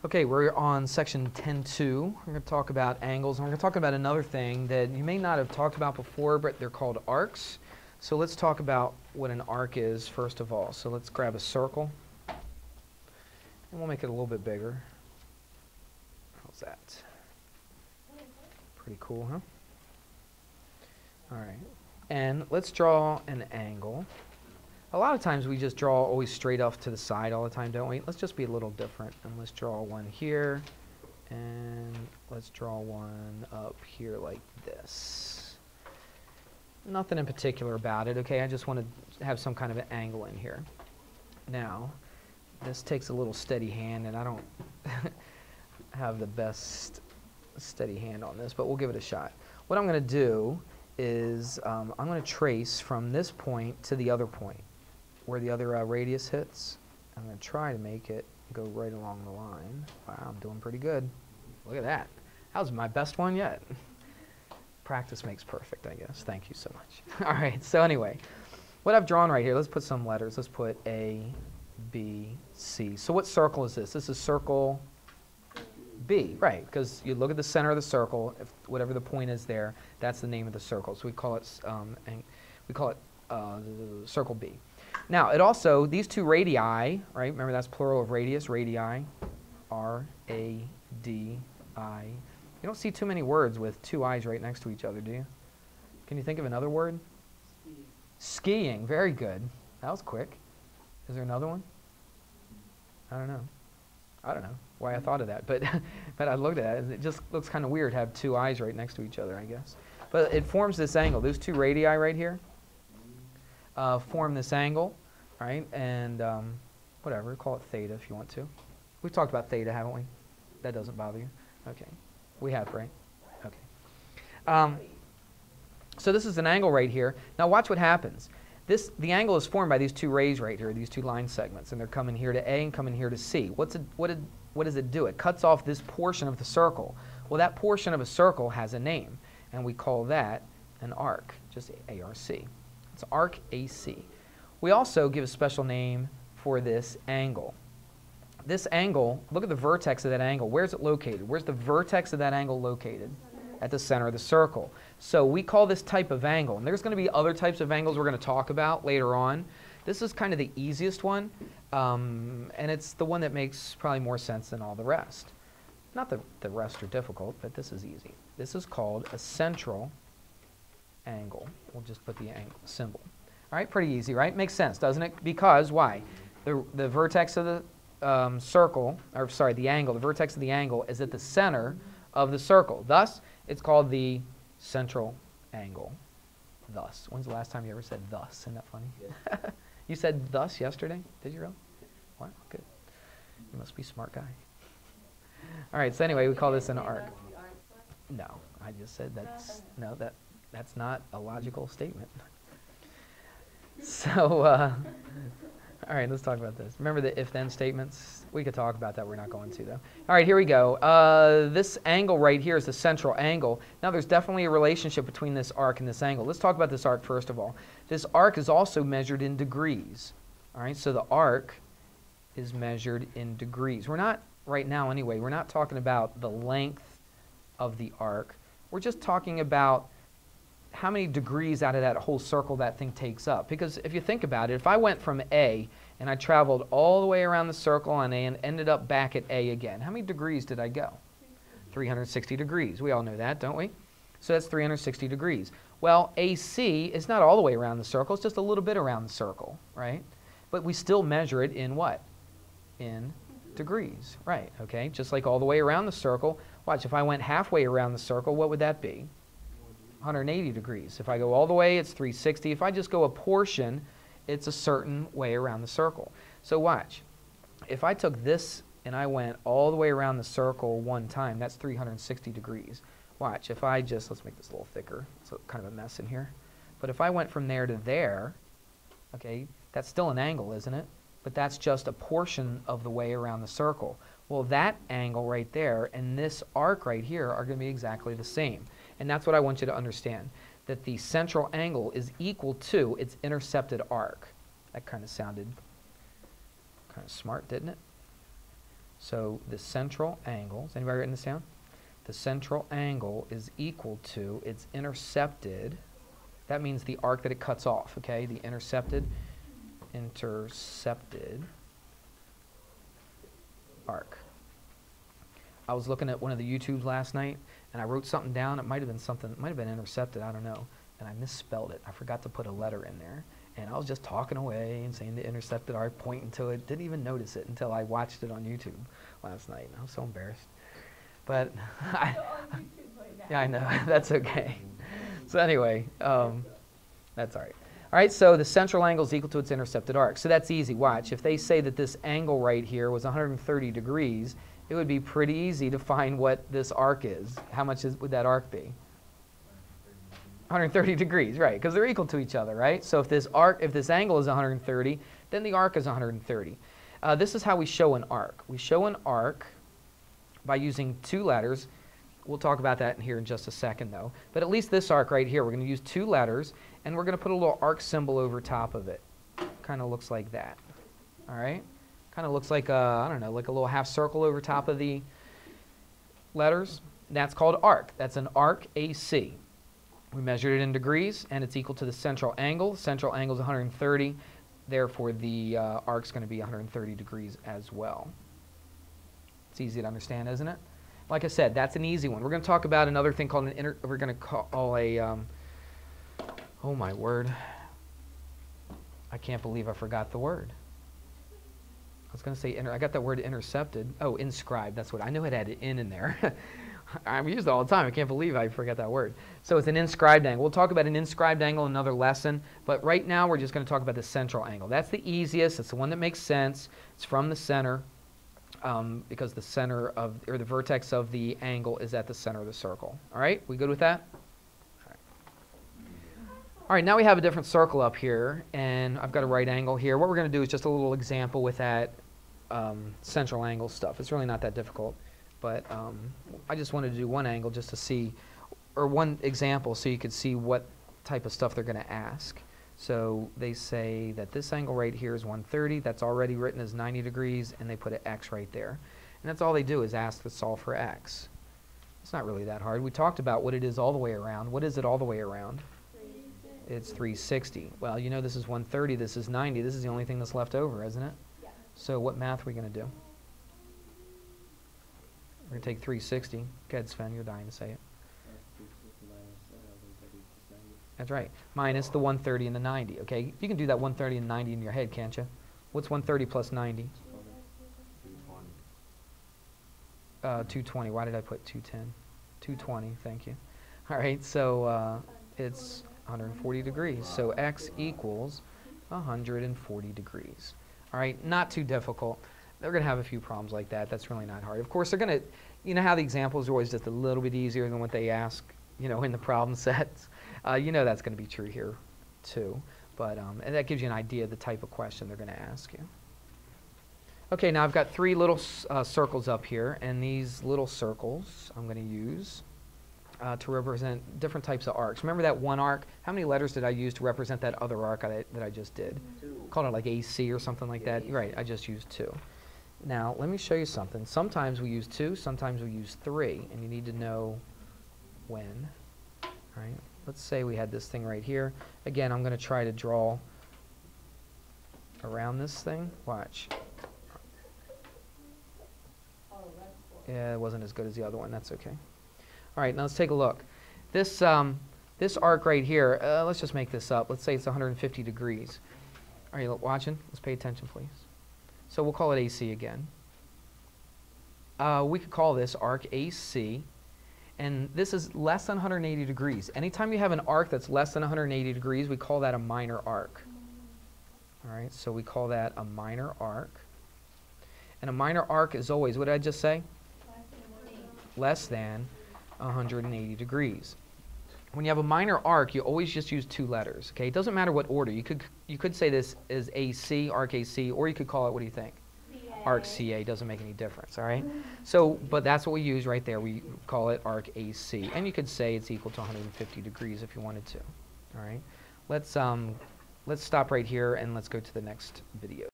Okay, we're on section 10.2. We're going to talk about angles, and we're going to talk about another thing that you may not have talked about before, but they're called arcs. So let's talk about what an arc is first of all. So let's grab a circle, and we'll make it a little bit bigger. How's that? Pretty cool, huh? All right, and let's draw an angle. A lot of times we just draw always straight off to the side all the time, don't we? Let's just be a little different, and let's draw one here, and let's draw one up here like this. Nothing in particular about it, okay? I just want to have some kind of an angle in here. Now, this takes a little steady hand, and I don't have the best steady hand on this, but we'll give it a shot. What I'm going to do is I'm going to trace from this point to the other point, where the other radius hits. I'm going to try to make it go right along the line. Wow, I'm doing pretty good. Look at that. That was my best one yet. Practice makes perfect, I guess. Thank you so much. All right, so anyway, what I've drawn right here, let's put some letters. Let's put A, B, C. So what circle is this? This is circle B, right, because you look at the center of the circle, if whatever the point is there, that's the name of the circle. So we call it circle B. Now, it also, these two radii, right, remember that's plural of radius, radii, R-A-D-I. You don't see too many words with two I's right next to each other, do you? Can you think of another word? Skiing. Skiing, very good. That was quick. Is there another one? I don't know why I thought of that, but but I looked at it, and it just looks kind of weird to have two I's right next to each other, I guess. But it forms this angle. Those two radii right here form this angle, right? And whatever, call it theta if you want to. We've talked about theta, haven't we? That doesn't bother you? Okay. We have, right? Okay. So this is an angle right here. Now watch what happens. The angle is formed by these two rays right here, these two line segments, and they're coming here to A and coming here to C. What does it do? It cuts off this portion of the circle. Well, that portion of a circle has a name, and we call that an arc, just A-R-C. It's arc AC. We also give a special name for this angle. This angle, look at the vertex of that angle. Where's it located? Where's the vertex of that angle located? At the center of the circle. So we call this type of angle, and there's going to be other types of angles we're going to talk about later on. This is kind of the easiest one, and it's the one that makes probably more sense than all the rest. Not that the rest are difficult, but this is easy. This is called a central angle. We'll just put the angle symbol. All right, pretty easy, right? Makes sense, doesn't it? Because why? The vertex of the the angle, the vertex of the angle is at the center of the circle. Thus, it's called the central angle. Thus. When's the last time you ever said thus? Isn't that funny? Yeah. You said thus yesterday? Did you really? What? Good. You must be a smart guy. All right, so anyway, we call this an arc. No, I just said that's not a logical statement. So, all right, let's talk about this. Remember the if-then statements? We could talk about that. We're not going to, though. All right, here we go. This angle right here is the central angle. Now, there's definitely a relationship between this arc and this angle. Let's talk about this arc first of all. This arc is also measured in degrees. All right, so the arc is measured in degrees. We're not, right now anyway, we're not talking about the length of the arc. We're just talking about how many degrees out of that whole circle that thing takes up. Because if you think about it, if I went from A and I traveled all the way around the circle on A and ended up back at A again, how many degrees did I go? 360 degrees. We all know that, don't we? So that's 360 degrees. Well, AC is not all the way around the circle. It's just a little bit around the circle, right? But we still measure it in what? In degrees, right? Okay, just like all the way around the circle. Watch, if I went halfway around the circle, what would that be? 180 degrees. If I go all the way, it's 360. If I just go a portion, it's a certain way around the circle. So watch. If I took this and I went all the way around the circle one time, that's 360 degrees. Watch. If I just, let's make this a little thicker. It's kind of a mess in here. But if I went from there to there, okay, that's still an angle, isn't it? But that's just a portion of the way around the circle. Well, that angle right there and this arc right here are going to be exactly the same. And that's what I want you to understand, that the central angle is equal to its intercepted arc. That kind of sounded kind of smart, didn't it? So the central angle, has anybody written this down? The central angle is equal to its intercepted, that means the arc that it cuts off, okay? The intercepted arc. I was looking at one of the YouTubes last night, and I wrote something down. It might have been something, it might have been intercepted, I don't know. And I misspelled it. I forgot to put a letter in there. And I was just talking away and saying the intercepted arc, pointing to it. Didn't even notice it until I watched it on YouTube last night. I was so embarrassed. But, yeah, I know. That's okay. So anyway, that's all right. All right, so the central angle is equal to its intercepted arc. So that's easy. Watch. If they say that this angle right here was 130 degrees, it would be pretty easy to find what this arc is. How much would that arc be? 130 degrees, right, because they're equal to each other, right? So if this angle is 130, then the arc is 130. This is how we show an arc. We show an arc by using two letters. We'll talk about that here in just a second, though. But at least this arc right here, we're going to use two letters, and we're going to put a little arc symbol over top of it. Kind of looks like that, all right? Kind of looks like I don't know, like a little half circle over top of the letters. That's called arc. That's an arc AC. We measured it in degrees, and it's equal to the central angle. The central angle is 130. Therefore, the arc's going to be 130 degrees as well. It's easy to understand, isn't it? Like I said, that's an easy one. We're going to talk about another thing called we're going to call a, oh my word. I can't believe I forgot the word. I was going to say, I got that word intercepted. Oh, inscribed. That's what I knew it had an in there. I use it all the time. I can't believe I forgot that word. So it's an inscribed angle. We'll talk about an inscribed angle in another lesson, but right now we're just going to talk about the central angle. That's the easiest. It's the one that makes sense. It's from the center because the center of, or the vertex of the angle is at the center of the circle. All right? We good with that? All right, now we have a different circle up here, and I've got a right angle here. What we're going to do is just a little example with that central angle stuff. It's really not that difficult. But I just wanted to do one angle just to see, or one example so you could see what type of stuff they're going to ask. So they say that this angle right here is 130. That's already written as 90 degrees, and they put an X right there. And that's all they do is ask to solve for X. It's not really that hard. We talked about what it is all the way around. What is it all the way around? 360. It's 360. Well, you know this is 130. This is 90. This is the only thing that's left over, isn't it? Yeah. So what math are we going to do? We're going to take 360. Go ahead, Sven, you're dying to say it. That's right. Minus the 130 and the 90. Okay, you can do that 130 and 90 in your head, can't you? What's 130 plus 90? 220. Why did I put 210? 220, thank you. All right, so it's 140 degrees. So X equals 140 degrees. All right, not too difficult. They're going to have a few problems like that. That's really not hard. Of course, they're going to, you know how the examples are always just a little bit easier than what they ask, you know, in the problem sets. You know that's going to be true here, too. But and that gives you an idea of the type of question they're going to ask you. Okay, now I've got three little circles up here, and these little circles I'm going to use to represent different types of arcs. Remember that one arc? How many letters did I use to represent that other arc that I just did? 2. Called it like AC or something like that? Right, I just used 2. Now, let me show you something. Sometimes we use 2, sometimes we use 3, and you need to know when. All right, let's say we had this thing right here. Again, I'm going to try to draw around this thing. Watch. Yeah, it wasn't as good as the other one. That's okay. All right, now let's take a look. This arc right here, let's just make this up. Let's say it's 150 degrees. Are you watching? Let's pay attention, please. So we'll call it AC again. We could call this arc AC, and this is less than 180 degrees. Anytime you have an arc that's less than 180 degrees, we call that a minor arc. All right, so we call that a minor arc. And a minor arc is always, what did I just say? Less than 180 degrees. When you have a minor arc, you always just use 2 letters. Okay, it doesn't matter what order. You could say this is AC, arc AC, or you could call it, what do you think? CA. Arc CA. Doesn't make any difference. All right. So, but that's what we use right there. We call it arc AC, and you could say it's equal to 150 degrees if you wanted to. All right. Let's stop right here and let's go to the next video.